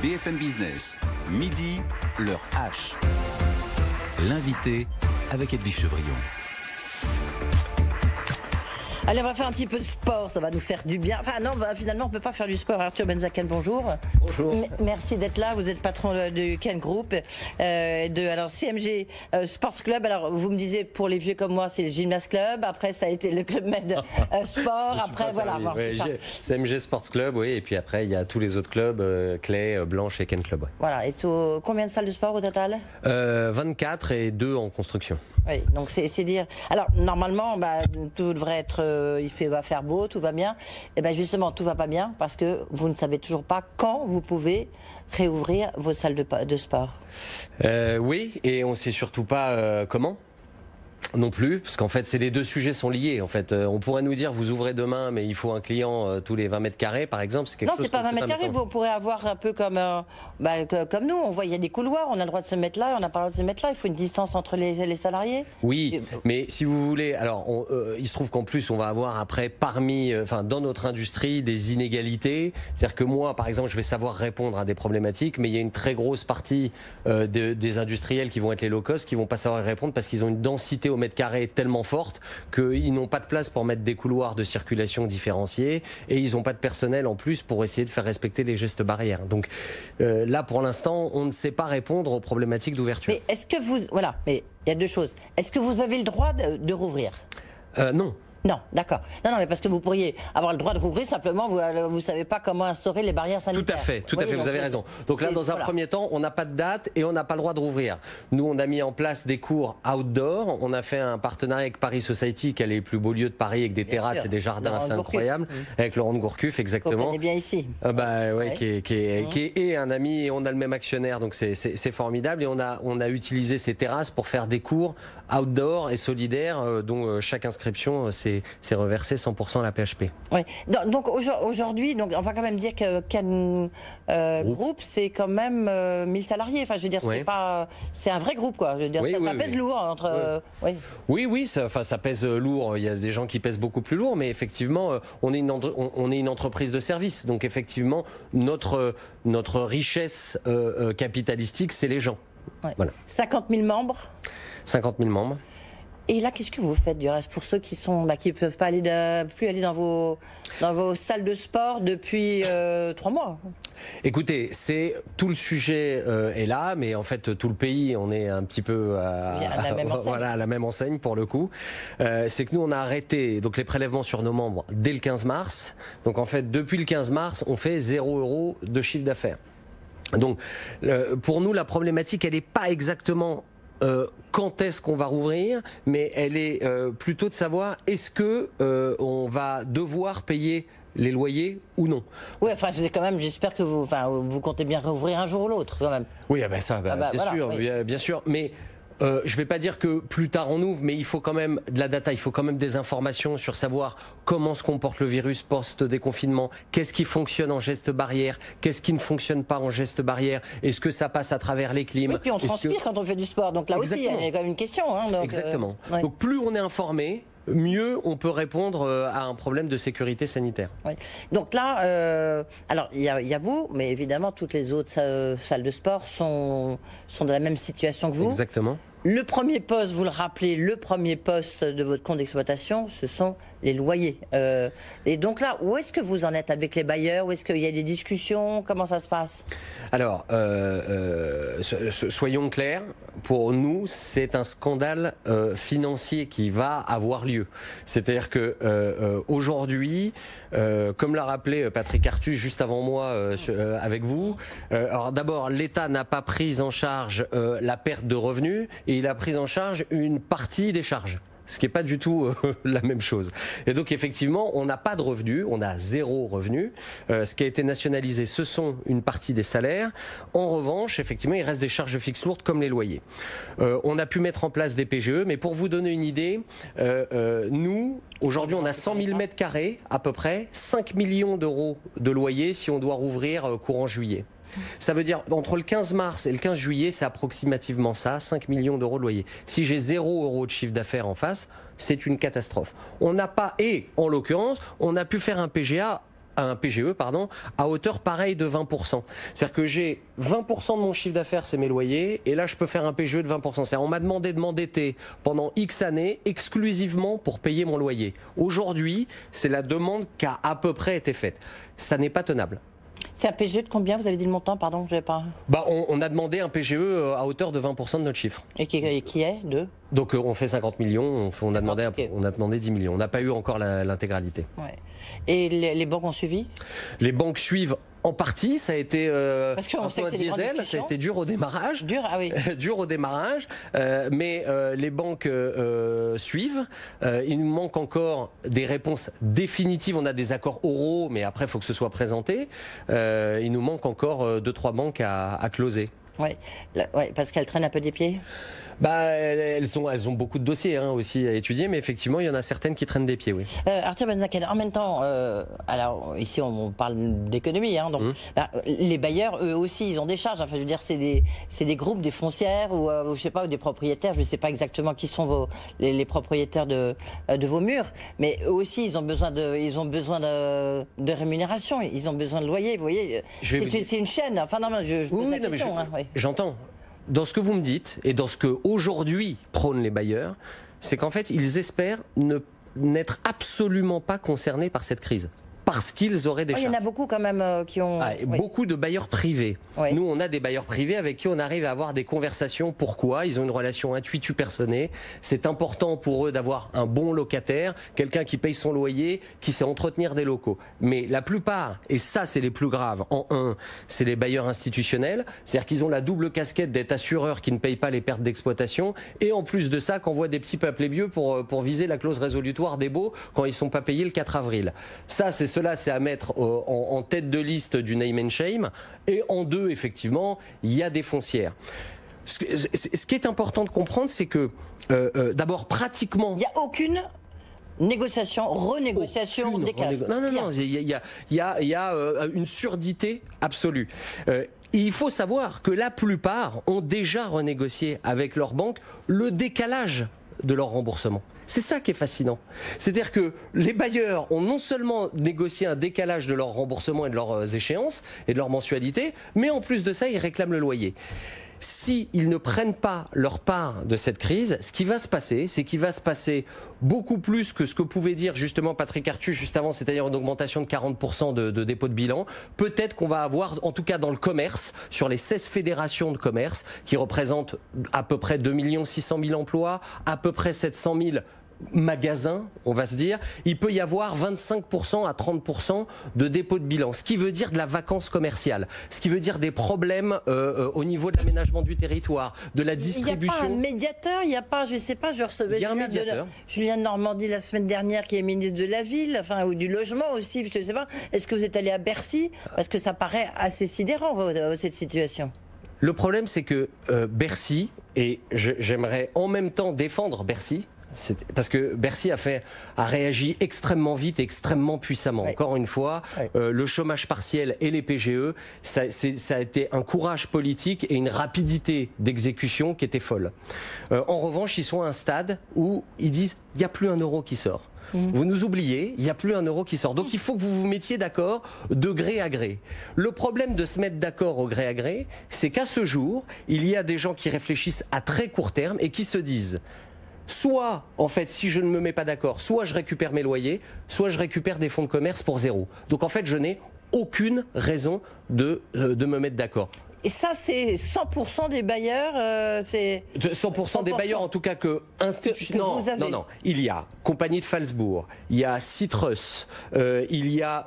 BFM Business, midi, l'heure H. L'invité avec Edwige Chevrillon. Allez, on va faire un petit peu de sport, ça va nous faire du bien. Enfin non, finalement on ne peut pas faire du sport. Arthur Benzaken, bonjour. Bonjour. Merci d'être là, vous êtes patron du Ken Group, alors CMG Sports Club. Alors vous me disiez, pour les vieux comme moi, c'est le Gymnast Club, après ça a été le Club Med Sport, après voilà. Oui, CMG Sports Club, oui, et puis après il y a tous les autres clubs, Clay, Blanche et Ken Club. Ouais. Voilà, et combien de salles de sport au total? 24 et 2 en construction. Oui, donc c'est dire. Alors normalement, tout devrait être, va faire beau, tout va bien. Et bien justement, tout va pas bien parce que vous ne savez toujours pas quand vous pouvez réouvrir vos salles de sport. Oui, et on ne sait surtout pas comment. Non plus, parce qu'en fait, les deux sujets sont liés. En fait, on pourrait nous dire, vous ouvrez demain, mais il faut un client tous les 20 mètres carrés, par exemple. Non, c'est pas 20 mètres carrés. Vous pourrez avoir un peu comme nous. On voit, il y a des couloirs. On a le droit de se mettre là, on n'a pas le droit de se mettre là. Il faut une distance entre les salariés. Oui, mais si vous voulez, alors, il se trouve qu'en plus, on va avoir après, dans notre industrie, des inégalités. C'est-à-dire que moi, par exemple, je vais savoir répondre à des problématiques, mais il y a une très grosse partie des industriels qui vont être les low cost, qui vont pas savoir y répondre parce qu'ils ont une densité au mètre carré tellement forte qu'ils n'ont pas de place pour mettre des couloirs de circulation différenciés et ils n'ont pas de personnel en plus pour essayer de faire respecter les gestes barrières. Donc là, pour l'instant, on ne sait pas répondre aux problématiques d'ouverture. Mais est-ce que vous... Voilà, mais il y a deux choses. Est-ce que vous avez le droit de rouvrir? Non. Non, d'accord. Non, mais parce que vous pourriez avoir le droit de rouvrir, simplement, vous ne savez pas comment instaurer les barrières sanitaires. Tout à fait, vous avez raison. Donc là, dans un premier temps, on n'a pas de date et on n'a pas le droit de rouvrir. Nous, on a mis en place des cours outdoor. On a fait un partenariat avec Paris Society, qui est les plus beaux lieux de Paris, avec des terrasses et des jardins assez incroyables. Avec Laurent de Gourcuff, exactement. On est bien ici. Qui est un ami, et on a le même actionnaire, donc c'est formidable. Et on a utilisé ces terrasses pour faire des cours outdoor et solidaires, dont chaque inscription, c'est reversé 100% à la PHP. Oui. Donc aujourd'hui, on va quand même dire que Ken Group, c'est quand même 1000 salariés. Enfin, je veux dire, c'est un vrai groupe, quoi. Je veux dire, ça pèse lourd entre. Oui, ça pèse lourd. Il y a des gens qui pèsent beaucoup plus lourd, mais effectivement, on est une entreprise de service. Donc effectivement, notre richesse capitalistique, c'est les gens. Ouais. Voilà. 50 000 membres. 50 000 membres. Et là, qu'est-ce que vous faites du reste pour ceux qui ne peuvent pas plus aller dans vos salles de sport depuis 3 mois? Écoutez, tout le sujet est là, mais en fait tout le pays, on est un petit peu à la même enseigne pour le coup. C'est que nous, on a arrêté donc les prélèvements sur nos membres dès le 15 mars. Donc en fait, depuis le 15 mars, on fait 0 € de chiffre d'affaires. Donc pour nous, la problématique, elle n'est pas exactement quand est-ce qu'on va rouvrir, mais elle est plutôt de savoir est-ce que on va devoir payer les loyers ou non. Oui, enfin, j'espère que vous comptez bien rouvrir un jour ou l'autre, quand même. Oui, bien sûr, mais je ne vais pas dire que plus tard on ouvre, mais il faut quand même de la data, il faut quand même des informations sur savoir comment se comporte le virus post-déconfinement, qu'est-ce qui fonctionne en geste barrière, qu'est-ce qui ne fonctionne pas en geste barrière, est-ce que ça passe à travers les clims. Oui, puis on transpire quand on fait du sport, donc là aussi, il y a quand même une question. Exactement. Donc plus on est informé, mieux on peut répondre à un problème de sécurité sanitaire. Oui. Donc là, alors il y a vous, mais évidemment toutes les autres salles de sport sont dans la même situation que vous. Exactement. Le premier poste, vous le rappelez, le premier poste de votre compte d'exploitation, ce sont les loyers. Et donc là, où est-ce que vous en êtes avec les bailleurs? Où est-ce qu'il y a des discussions? Comment ça se passe? Alors, soyons clairs, pour nous, c'est un scandale financier qui va avoir lieu. C'est-à-dire que aujourd'hui, comme l'a rappelé Patrick Artus juste avant moi avec vous, alors d'abord, l'État n'a pas pris en charge la perte de revenus et il a pris en charge une partie des charges. Ce qui n'est pas du tout la même chose. Et donc effectivement, on n'a pas de revenus, on a 0 revenu. Ce qui a été nationalisé, ce sont une partie des salaires. En revanche, effectivement, il reste des charges fixes lourdes comme les loyers. On a pu mettre en place des PGE, mais pour vous donner une idée, nous, aujourd'hui, on a 100 000 mètres carrés à peu près, 5 millions d'euros de loyer si on doit rouvrir courant juillet. Ça veut dire, entre le 15 mars et le 15 juillet, c'est approximativement ça, 5 millions d'euros de loyer. Si j'ai 0 € de chiffre d'affaires en face, c'est une catastrophe. On n'a pas, et en l'occurrence, on a pu faire un PGA un PGE, pardon, à hauteur pareille de 20%. C'est-à-dire que j'ai 20% de mon chiffre d'affaires, c'est mes loyers, et là je peux faire un PGE de 20%. C'est-à-dire on m'a demandé de m'endetter pendant X années exclusivement pour payer mon loyer. Aujourd'hui, c'est la demande qui a à peu près été faite. Ça n'est pas tenable. C'est un PGE de combien? Vous avez dit le montant, pardon, je n'avais pas. On a demandé un PGE à hauteur de 20% de notre chiffre. Et qui est de? Donc on fait 50 millions, on a demandé 10 millions. On n'a pas eu encore l'intégralité. Ouais. Et les banques ont suivi? Les banques suivent en partie, ça a été parce qu'on sait que c'est diesel, ça a été dur au démarrage. Dur, ah oui. Dur au démarrage, mais les banques suivent. Il nous manque encore des réponses définitives. On a des accords oraux, mais après il faut que ce soit présenté. Il nous manque encore 2-3 banques à closer. Oui, parce qu'elles traînent un peu des pieds. Elles ont beaucoup de dossiers aussi à étudier, mais effectivement, il y en a certaines qui traînent des pieds, oui. Arthur Benzaken, en même temps, alors ici on parle d'économie, donc les bailleurs, eux aussi, ils ont des charges. Enfin, je veux dire, c'est des groupes, des foncières ou je sais pas, ou des propriétaires. Je ne sais pas exactement qui sont les propriétaires de vos murs, mais eux aussi, ils ont besoin de rémunération, ils ont besoin de loyer. Vous voyez, c'est une chaîne. Enfin non, je pose la question. J'entends. Dans ce que vous me dites et dans ce que aujourd'hui prônent les bailleurs, c'est qu'en fait, ils espèrent n'être absolument pas concernés par cette crise. Parce qu'ils auraient des charges. Il y en a beaucoup quand même qui ont... Beaucoup de bailleurs privés. Oui. Nous, on a des bailleurs privés avec qui on arrive à avoir des conversations. Pourquoi? Ils ont une relation intuitu personnée. C'est important pour eux d'avoir un bon locataire, quelqu'un qui paye son loyer, qui sait entretenir des locaux. Mais la plupart, et ça c'est les plus graves, c'est les bailleurs institutionnels. C'est-à-dire qu'ils ont la double casquette d'être assureurs qui ne payent pas les pertes d'exploitation et en plus de ça, qu'envoient des petits papiers vieux pour viser la clause résolutoire des baux quand ils ne sont pas payés le 4 avril. Cela, c'est à mettre en tête de liste du name and shame. Et en deux, effectivement, il y a des foncières. Ce qui est important de comprendre, c'est que, d'abord, pratiquement... Il n'y a aucune négociation, renégociation des cases. Non, il y a une surdité absolue. Il faut savoir que la plupart ont déjà renégocié avec leur banque le décalage de leur remboursement. C'est ça qui est fascinant. C'est-à-dire que les bailleurs ont non seulement négocié un décalage de leur remboursement et de leurs échéances et de leurs mensualités, mais en plus de ça, ils réclament le loyer. S'ils ne prennent pas leur part de cette crise, ce qui va se passer, c'est qu'il va se passer beaucoup plus que ce que pouvait dire justement Patrick Artus juste avant, c'est-à-dire une augmentation de 40% de dépôt de bilan. Peut-être qu'on va avoir, en tout cas dans le commerce, sur les 16 fédérations de commerce, qui représentent à peu près 2 600 000 emplois, à peu près 700 000 magasins, on va se dire, il peut y avoir 25% à 30% de dépôt de bilan, ce qui veut dire de la vacance commerciale, ce qui veut dire des problèmes au niveau de l'aménagement du territoire, de la distribution. Il n'y a pas un médiateur, il n'y a pas, je sais pas, je recevais Julien de Normandie la semaine dernière qui est ministre de la Ville, enfin, ou du logement aussi, je ne sais pas. Est-ce que vous êtes allé à Bercy? Parce que ça paraît assez sidérant, cette situation. Le problème, c'est que Bercy, et j'aimerais en même temps défendre Bercy, parce que Bercy a réagi extrêmement vite et extrêmement puissamment. Oui. Encore une fois, le chômage partiel et les PGE, ça a été un courage politique et une rapidité d'exécution qui était folle. En revanche, ils sont à un stade où ils disent il n'y a plus un euro qui sort. Vous nous oubliez, il n'y a plus un euro qui sort. Donc il faut que vous vous mettiez d'accord de gré à gré. Le problème de se mettre d'accord au gré à gré, c'est qu'à ce jour, il y a des gens qui réfléchissent à très court terme et qui se disent soit, en fait, si je ne me mets pas d'accord, soit je récupère mes loyers, soit je récupère des fonds de commerce pour zéro. Donc en fait, je n'ai aucune raison de me mettre d'accord. Et ça, c'est 100% des bailleurs, c'est... 100% des bailleurs, en tout cas que institutionnellement. Non. Il y a Compagnie de Falsbourg, il y a Citrus, il y a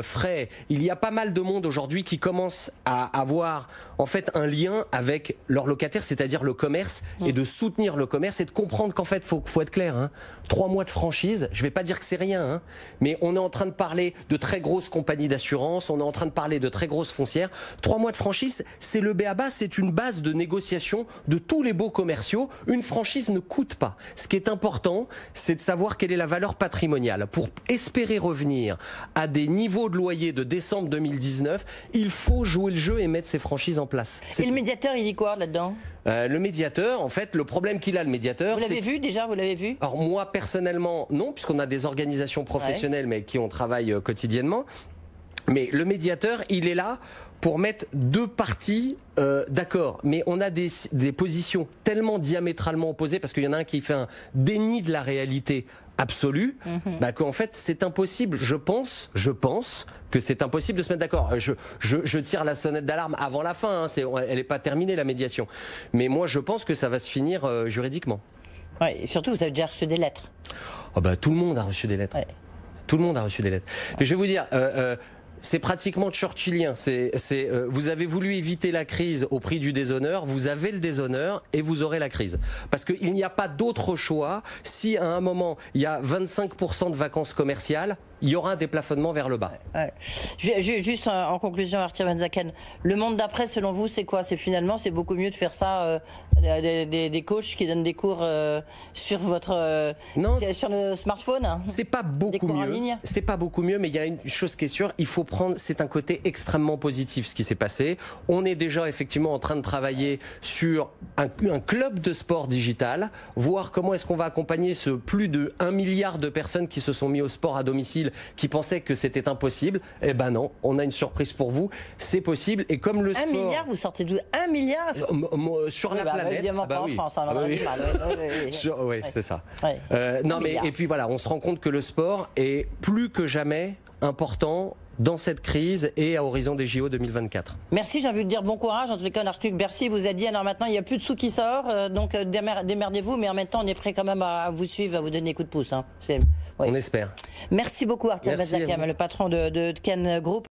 Frey, il y a pas mal de monde aujourd'hui qui commence à avoir en fait un lien avec leurs locataires, c'est-à-dire le commerce, et de soutenir le commerce et de comprendre qu'en fait, faut être clair, 3 mois de franchise, je vais pas dire que c'est rien, mais on est en train de parler de très grosses compagnies d'assurance, on est en train de parler de très grosses foncières. 3 mois de franchise, c'est le b.a.-ba, c'est une base de négociation de tous les baux commerciaux. Une franchise ne coûte pas. Ce qui est important, c'est de savoir quelle est la valeur patrimoniale. Pour espérer revenir à des niveaux de loyer de décembre 2019, il faut jouer le jeu et mettre ces franchises en place. Et le médiateur, il dit quoi là-dedans ? Le médiateur, en fait, le problème qu'il a, le médiateur... Vous l'avez vu déjà, vous l'avez vu ? Alors moi, personnellement, non, puisqu'on a des organisations professionnelles, mais qui on travaille quotidiennement. Mais le médiateur, il est là pour mettre deux parties d'accord. Mais on a des positions tellement diamétralement opposées, parce qu'il y en a un qui fait un déni de la réalité absolue, bah, qu'en fait c'est impossible. Je pense que c'est impossible de se mettre d'accord. Je tire la sonnette d'alarme avant la fin, hein, elle n'est pas terminée la médiation. Mais moi je pense que ça va se finir juridiquement. Ouais, et surtout vous avez déjà reçu des lettres. Oh bah, tout le monde a reçu des lettres. Ouais. Tout le monde a reçu des lettres. Mais je vais vous dire, c'est pratiquement churchillien. Vous avez voulu éviter la crise au prix du déshonneur, vous avez le déshonneur et vous aurez la crise. Parce qu'il n'y a pas d'autre choix. Si à un moment il y a 25% de vacances commerciales, il y aura un déplafonnement vers le bas. Ouais. Juste en conclusion, Arthur Van Zaken, le monde d'après, selon vous, c'est quoi? C'est beaucoup mieux de faire ça des coachs qui donnent des cours sur votre sur le smartphone. C'est pas beaucoup mieux. C'est pas beaucoup mieux, mais il y a une chose qui est sûre, il faut prendre. C'est un côté extrêmement positif ce qui s'est passé. On est déjà effectivement en train de travailler sur un club de sport digital, voir comment est-ce qu'on va accompagner ce plus de 1 milliard de personnes qui se sont mis au sport à domicile, qui pensaient que c'était impossible. Eh ben non, on a une surprise pour vous, c'est possible. Et comme le sport... 1 milliard, vous sortez d'où? 1 milliard sur la planète. Évidemment pas en France, on en a du mal. Oui, c'est ça. Non, mais et puis voilà, on se rend compte que le sport est plus que jamais important dans cette crise et à horizon des JO 2024. Merci, j'ai envie de dire bon courage. En tous les cas, Arthur Bercy vous a dit, alors maintenant il n'y a plus de sous qui sort, donc démerdez-vous, mais en même temps on est prêt quand même à vous suivre, à vous donner des coups de pouce. Hein. On espère. Merci beaucoup Arthur Van Zaken, le patron de Ken Group.